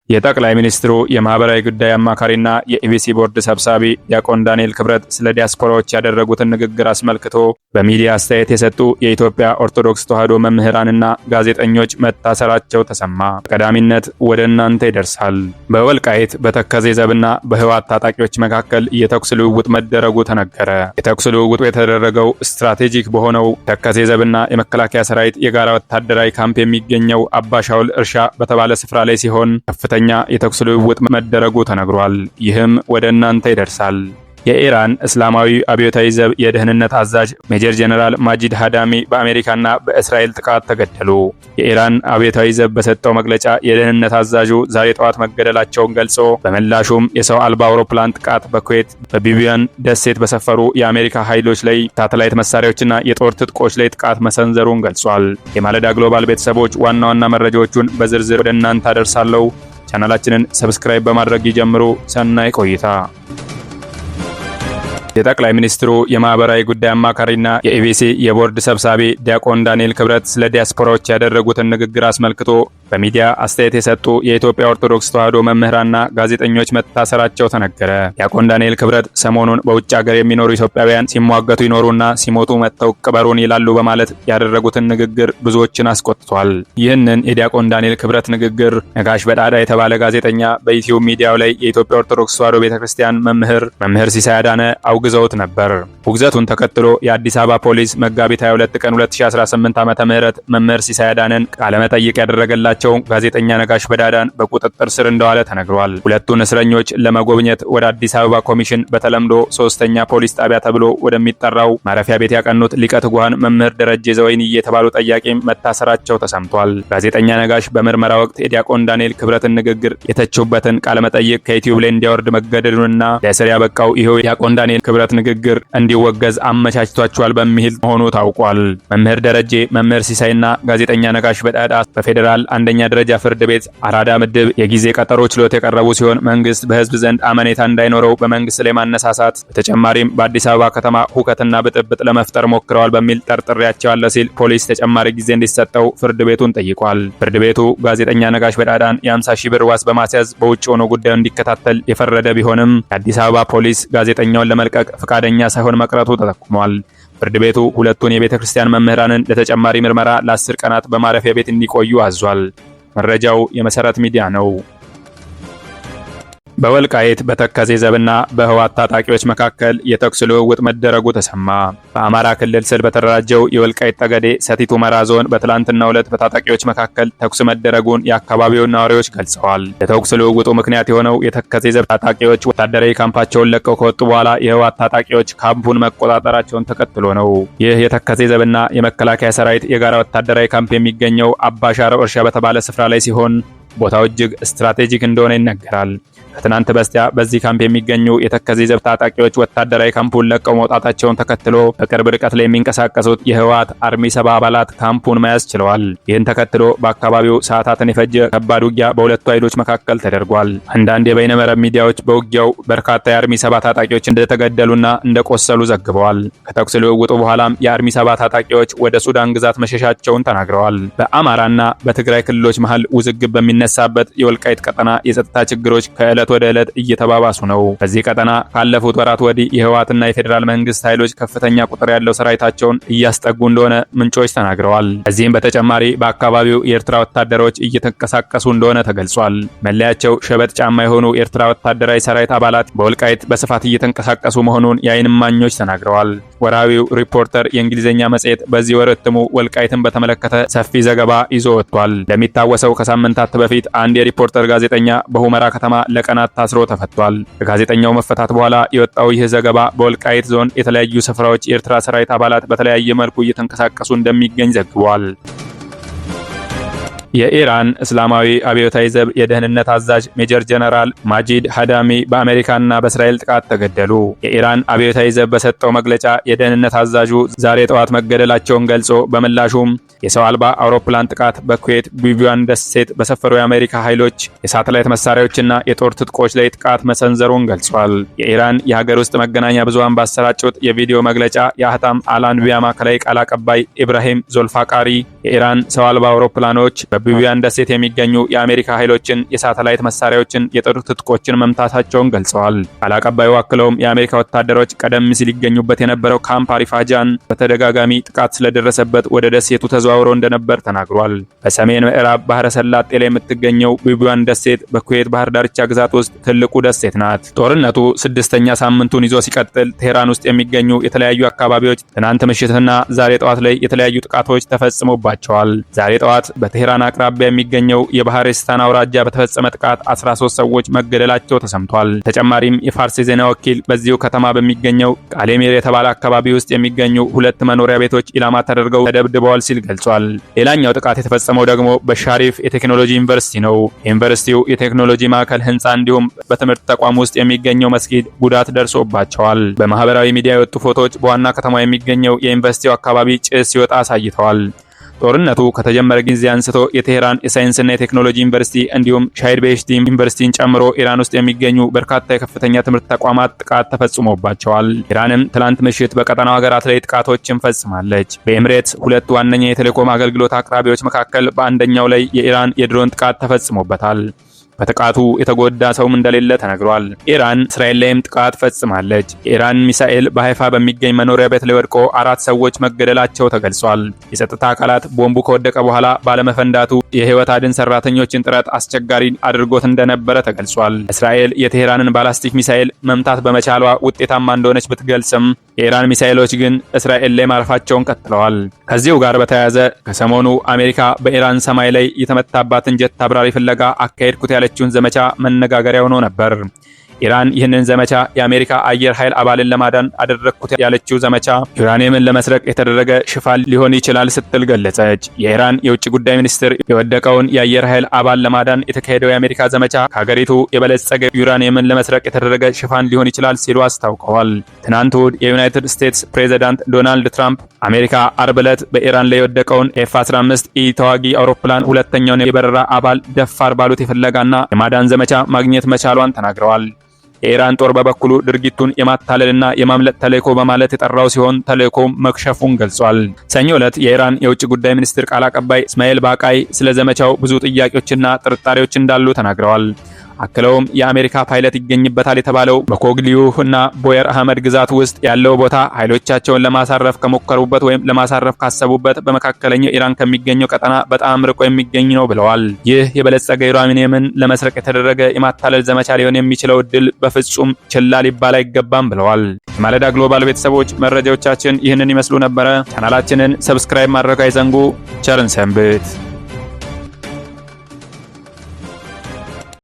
የጠቅላይ ሚኒስትሩ የማህበራዊ ጉዳይ አማካሪና የኢቢሲ ቦርድ ሰብሳቢ ዲያቆን ዳንኤል ክብረት ስለ ዲያስፖራዎች ያደረጉትን ንግግር አስመልክቶ በሚዲያ አስተያየት የሰጡ የኢትዮጵያ ኦርቶዶክስ ተዋሕዶ መምህራንና ጋዜጠኞች መታሰራቸው ተሰማ። በቀዳሚነት ወደ እናንተ ይደርሳል። በወልቃይት በተከዜ ዘብና በህወሓት ታጣቂዎች መካከል የተኩስ ልውውጥ መደረጉ ተነገረ። የተኩስ ልውውጡ የተደረገው ስትራቴጂክ በሆነው ተከዜ ዘብና የመከላከያ ሰራዊት የጋራ ወታደራዊ ካምፕ የሚገኘው አባሻውል እርሻ በተባለ ስፍራ ላይ ሲሆን ከፍተኛ የተኩስ ልውውጥ መደረጉ ተነግሯል። ይህም ወደ እናንተ ይደርሳል። የኢራን እስላማዊ አብዮታዊ ዘብ የደህንነት አዛዥ ሜጀር ጀነራል ማጂድ ሃዳሚ በአሜሪካና በእስራኤል ጥቃት ተገደሉ። የኢራን አብዮታዊ ዘብ በሰጠው መግለጫ የደህንነት አዛዡ ዛሬ ጠዋት መገደላቸውን ገልጾ በምላሹም የሰው አልባ አውሮፕላን ጥቃት በኩዌት በቢቢያን ደሴት በሰፈሩ የአሜሪካ ኃይሎች ላይ ሳተላይት መሳሪያዎችና የጦር ትጥቆች ላይ ጥቃት መሰንዘሩን ገልጿል። የማለዳ ግሎባል ቤተሰቦች ዋና ዋና መረጃዎቹን በዝርዝር ወደ እናንተ አደርሳለሁ። ቻናላችንን ሰብስክራይብ በማድረግ ይጀምሩ። ሰናይ ቆይታ። የጠቅላይ ሚኒስትሩ የማህበራዊ ጉዳይ አማካሪና የኢቢሲ የቦርድ ሰብሳቢ ዲያቆን ዳንኤል ክብረት ስለ ዲያስፖራዎች ያደረጉትን ንግግር አስመልክቶ በሚዲያ አስተያየት የሰጡ የኢትዮጵያ ኦርቶዶክስ ተዋሕዶ መምህራንና ጋዜጠኞች መታሰራቸው ተነገረ። ዲያቆን ዳንኤል ክብረት ሰሞኑን በውጭ ሀገር የሚኖሩ ኢትዮጵያውያን ሲሟገቱ ይኖሩና ሲሞቱ መጥተው ቅበሩን ይላሉ በማለት ያደረጉትን ንግግር ብዙዎችን አስቆጥቷል። ይህንን የዲያቆን ዳንኤል ክብረት ንግግር ነጋሽ በዳዳ የተባለ ጋዜጠኛ በዩቲዩብ ሚዲያው ላይ የኢትዮጵያ ኦርቶዶክስ ተዋሕዶ ቤተክርስቲያን መምህር ሲሳይ አዳነ አውግዘውት ነበር። ውግዘቱን ተከትሎ የአዲስ አበባ ፖሊስ መጋቢት 22 ቀን 2018 ዓ.ም መምህር ሲሳይ አዳነን ቃለ መጠይቅ ያደረገላቸው ጋዜጠኛ ነጋሽ በዳዳን በቁጥጥር ስር እንደዋለ ተነግሯል። ሁለቱን እስረኞች ለመጎብኘት ወደ አዲስ አበባ ኮሚሽን በተለምዶ ሶስተኛ ፖሊስ ጣቢያ ተብሎ ወደሚጠራው ማረፊያ ቤት ያቀኑት ሊቀ ትጉሃን መምህር ደረጀ ዘወይንዬ የተባሉ ጠያቂም መታሰራቸው ተሰምቷል። ጋዜጠኛ ነጋሽ በምርመራ ወቅት የዲያቆን ዳንኤል ክብረትን ንግግር የተቹበትን ቃለ መጠይቅ ከዩቲዩብ ላይ እንዲያወርድ መገደዱንና ለእስር ያበቃው ይኸው ዲያቆን ዳንኤል ክብረት ንግግር እንዲወገዝ አመቻችቷቸዋል በሚል መሆኑ ታውቋል። መምህር ደረጀ፣ መምህር ሲሳይና ጋዜጠኛ ነጋሽ በዳዳ በፌዴራል አንደኛ ደረጃ ፍርድ ቤት አራዳ ምድብ የጊዜ ቀጠሮ ችሎት የቀረቡ ሲሆን መንግስት በህዝብ ዘንድ አመኔታ እንዳይኖረው በመንግስት ላይ ማነሳሳት፣ በተጨማሪም በአዲስ አበባ ከተማ ሁከትና ብጥብጥ ለመፍጠር ሞክረዋል በሚል ጠርጥሬያቸዋለሁ ሲል ፖሊስ ተጨማሪ ጊዜ እንዲሰጠው ፍርድ ቤቱን ጠይቋል። ፍርድ ቤቱ ጋዜጠኛ ነጋሽ በዳዳን የ50 ሺህ ብር ዋስ በማስያዝ በውጭ ሆኖ ጉዳዩ እንዲከታተል የፈረደ ቢሆንም የአዲስ አበባ ፖሊስ ጋዜጠኛውን ለመልቀቅ ፈቃደኛ ሳይሆን መቅረቱ ተጠቁሟል። ፍርድ ቤቱ ሁለቱን የቤተ ክርስቲያን መምህራንን ለተጨማሪ ምርመራ ለ10 ቀናት በማረፊያ ቤት እንዲቆዩ አዟል። መረጃው የመሰረት ሚዲያ ነው። በወልቃይት በተከዜ ዘብና በህወሓት ታጣቂዎች መካከል የተኩስ ልውውጥ መደረጉ ተሰማ። በአማራ ክልል ስር በተደራጀው የወልቃይት ጠገዴ ሰቲት ሁመራ ዞን በትላንትናው ዕለት በታጣቂዎች መካከል ተኩስ መደረጉን የአካባቢው ነዋሪዎች ገልጸዋል። የተኩስ ልውውጡ ምክንያት የሆነው የተከዜ ዘብ ታጣቂዎች ወታደራዊ ካምፓቸውን ለቀው ከወጡ በኋላ የህወሓት ታጣቂዎች ካምፑን መቆጣጠራቸውን ተከትሎ ነው። ይህ የተከዜ ዘብና የመከላከያ ሰራዊት የጋራ ወታደራዊ ካምፕ የሚገኘው አባሻረው እርሻ በተባለ ስፍራ ላይ ሲሆን ቦታው እጅግ ስትራቴጂክ እንደሆነ ይነገራል። ከትናንት በስቲያ በዚህ ካምፕ የሚገኙ የተከዜ ዘብ ታጣቂዎች ወታደራዊ ካምፑን ለቀው መውጣታቸውን ተከትሎ በቅርብ ርቀት ላይ የሚንቀሳቀሱት የህወሓት አርሚ 70 አባላት ካምፑን መያዝ ችለዋል። ይህን ተከትሎ በአካባቢው ሰዓታትን የፈጀ ከባድ ውጊያ በሁለቱ ኃይሎች መካከል ተደርጓል። አንዳንድ የበይነመረብ ሚዲያዎች በውጊያው በርካታ የአርሚ 70 ታጣቂዎች እንደተገደሉና እንደቆሰሉ ዘግበዋል። ከተኩስ ልውውጡ በኋላም የአርሚ 70 ታጣቂዎች ወደ ሱዳን ግዛት መሸሻቸውን ተናግረዋል። በአማራና በትግራይ ክልሎች መሃል ውዝግብ በሚነሳበት የወልቃይት ቀጠና የጸጥታ ችግሮች ከዕለት ወደ ዕለት እየተባባሱ ነው። በዚህ ቀጠና ካለፉት ወራት ወዲህ የህወሓትና የፌዴራል መንግስት ኃይሎች ከፍተኛ ቁጥር ያለው ሰራዊታቸውን እያስጠጉ እንደሆነ ምንጮች ተናግረዋል። ከዚህም በተጨማሪ በአካባቢው የኤርትራ ወታደሮች እየተንቀሳቀሱ እንደሆነ ተገልጿል። መለያቸው ሸበጥ ጫማ የሆኑ ኤርትራ ወታደራዊ ሰራዊት አባላት በወልቃይት በስፋት እየተንቀሳቀሱ መሆኑን የዓይን እማኞች ተናግረዋል። ወርሃዊው ሪፖርተር የእንግሊዝኛ መጽሔት በዚህ ወር እትሙ ወልቃይትን በተመለከተ ሰፊ ዘገባ ይዞ ወጥቷል። እንደሚታወሰው ከሳምንታት በፊት አንድ የሪፖርተር ጋዜጠኛ በሁመራ ከተማ ለቀናት ታስሮ ተፈቷል። ከጋዜጠኛው መፈታት በኋላ የወጣው ይህ ዘገባ በወልቃይት ዞን የተለያዩ ስፍራዎች የኤርትራ ሰራዊት አባላት በተለያየ መልኩ እየተንቀሳቀሱ እንደሚገኝ ዘግቧል። የኢራን እስላማዊ አብዮታዊ ዘብ የደህንነት አዛዥ ሜጀር ጀነራል ማጂድ ሃዳሚ በአሜሪካና በእስራኤል ጥቃት ተገደሉ። የኢራን አብዮታዊ ዘብ በሰጠው መግለጫ የደህንነት አዛዡ ዛሬ ጠዋት መገደላቸውን ገልጾ በምላሹም የሰው አልባ አውሮፕላን ጥቃት በኩዌት ቢቢያን ደሴት በሰፈሩ የአሜሪካ ኃይሎች የሳተላይት መሳሪያዎችና የጦር ትጥቆች ላይ ጥቃት መሰንዘሩን ገልጿል። የኢራን የሀገር ውስጥ መገናኛ ብዙሃን ባሰራጩት የቪዲዮ መግለጫ የአህታም አልአንቢያ ማዕከላዊ ቃል አቀባይ ኢብራሂም ዞልፋቃሪ የኢራን ሰው አልባ አውሮፕላኖች በቢቢያን ደሴት የሚገኙ የአሜሪካ ኃይሎችን፣ የሳተላይት መሳሪያዎችን፣ የጦር ትጥቆችን መምታታቸውን ገልጸዋል። ቃል አቀባዩ አክለውም የአሜሪካ ወታደሮች ቀደም ሲል ይገኙበት የነበረው ካምፕ አሪፋጃን በተደጋጋሚ ጥቃት ስለደረሰበት ወደ ደሴቱ ተዘዋውረው እንደነበር ተናግሯል። በሰሜን ምዕራብ ባህረ ሰላጤ ላይ የምትገኘው ቢቢያን ደሴት በኩዌት ባህር ዳርቻ ግዛት ውስጥ ትልቁ ደሴት ናት። ጦርነቱ 6ኛ ሳምንቱን ይዞ ሲቀጥል ቴህራን ውስጥ የሚገኙ የተለያዩ አካባቢዎች ትናንት ምሽትና ዛሬ ጠዋት ላይ የተለያዩ ጥቃቶች ተፈጽሞባቸዋል። ዛሬ ጠዋት በቴህራን አቅራቢያ የሚገኘው የባህሪስታን አውራጃ በተፈጸመ ጥቃት 13 ሰዎች መገደላቸው ተሰምቷል። ተጨማሪም የፋርስ ዜና ወኪል በዚሁ ከተማ በሚገኘው ቃሌሜር የተባለ አካባቢ ውስጥ የሚገኙ 2 መኖሪያ ቤቶች ኢላማ ተደርገው ተደብድበዋል ሲል ገልጿል። ሌላኛው ጥቃት የተፈጸመው ደግሞ በሻሪፍ የቴክኖሎጂ ዩኒቨርሲቲ ነው። ዩኒቨርሲቲው የቴክኖሎጂ ማዕከል ህንፃ እንዲሁም በትምህርት ተቋም ውስጥ የሚገኘው መስጊድ ጉዳት ደርሶባቸዋል። በማህበራዊ ሚዲያ የወጡ ፎቶዎች በዋና ከተማ የሚገኘው የዩኒቨርሲቲው አካባቢ ጭስ ሲወጣ አሳይተዋል። ጦርነቱ ከተጀመረ ጊዜ አንስቶ የቴህራን የሳይንስና የቴክኖሎጂ ዩኒቨርሲቲ እንዲሁም ሻሂድ ቤሄሽቲ ዩኒቨርሲቲን ጨምሮ ኢራን ውስጥ የሚገኙ በርካታ የከፍተኛ ትምህርት ተቋማት ጥቃት ተፈጽሞባቸዋል። ኢራንም ትላንት ምሽት በቀጠናው ሀገራት ላይ ጥቃቶችን ፈጽማለች። በኤምሬትስ 2 ዋነኛ የቴሌኮም አገልግሎት አቅራቢዎች መካከል በአንደኛው ላይ የኢራን የድሮን ጥቃት ተፈጽሞበታል። በጥቃቱ የተጎዳ ሰውም እንደሌለ ተነግሯል። ኢራን እስራኤል ላይም ጥቃት ፈጽማለች። የኢራን ሚሳኤል በሃይፋ በሚገኝ መኖሪያ ቤት ላይ ወድቆ 4 ሰዎች መገደላቸው ተገልጿል። የጸጥታ አካላት ቦምቡ ከወደቀ በኋላ ባለመፈንዳቱ የህይወት አድን ሰራተኞችን ጥረት አስቸጋሪ አድርጎት እንደነበረ ተገልጿል። እስራኤል የቴህራንን ባላስቲክ ሚሳኤል መምታት በመቻሏ ውጤታማ እንደሆነች ብትገልጽም የኢራን ሚሳኤሎች ግን እስራኤል ላይ ማረፋቸውን ቀጥለዋል። ከዚሁ ጋር በተያያዘ ከሰሞኑ አሜሪካ በኢራን ሰማይ ላይ የተመታባትን ጀት አብራሪ ፍለጋ አካሄድኩት ያለችውን ዘመቻ መነጋገሪያ ሆኖ ነበር። ኢራን ይህንን ዘመቻ የአሜሪካ አየር ኃይል አባልን ለማዳን አደረግኩት ያለችው ዘመቻ ዩራኒየምን ለመስረቅ የተደረገ ሽፋን ሊሆን ይችላል ስትል ገለጸች። የኢራን የውጭ ጉዳይ ሚኒስትር የወደቀውን የአየር ኃይል አባል ለማዳን የተካሄደው የአሜሪካ ዘመቻ ከሀገሪቱ የበለጸገ ዩራኒየምን ለመስረቅ የተደረገ ሽፋን ሊሆን ይችላል ሲሉ አስታውቀዋል። ትናንት እሁድ የዩናይትድ ስቴትስ ፕሬዝዳንት ዶናልድ ትራምፕ አሜሪካ አርብ ዕለት በኢራን ላይ የወደቀውን ኤፍ-15ኢ ተዋጊ አውሮፕላን ሁለተኛውን የበረራ አባል ደፋር ባሉት የፍለጋና የማዳን ዘመቻ ማግኘት መቻሏን ተናግረዋል። የኢራን ጦር በበኩሉ ድርጊቱን የማታለልና የማምለጥ ተልዕኮ በማለት የጠራው ሲሆን ተልዕኮም መክሸፉን ገልጿል። ሰኞ ዕለት የኢራን የውጭ ጉዳይ ሚኒስትር ቃል አቀባይ እስማኤል ባቃይ ስለ ዘመቻው ብዙ ጥያቄዎችና ጥርጣሬዎች እንዳሉ ተናግረዋል። አክለውም የአሜሪካ ፓይለት ይገኝበታል የተባለው በኮግሊዩህ እና ቦየር አህመድ ግዛት ውስጥ ያለው ቦታ ኃይሎቻቸውን ለማሳረፍ ከሞከሩበት ወይም ለማሳረፍ ካሰቡበት በመካከለኛው ኢራን ከሚገኘው ቀጠና በጣም ርቆ የሚገኝ ነው ብለዋል። ይህ የበለጸገ ዩራኒየምን ለመስረቅ የተደረገ የማታለል ዘመቻ ሊሆን የሚችለው እድል በፍጹም ችላ ሊባል አይገባም ብለዋል። የማለዳ ግሎባል ቤተሰቦች መረጃዎቻችን ይህንን ይመስሉ ነበረ። ቻናላችንን ሰብስክራይብ ማድረግ አይዘንጉ። ቸርን ሰንብት።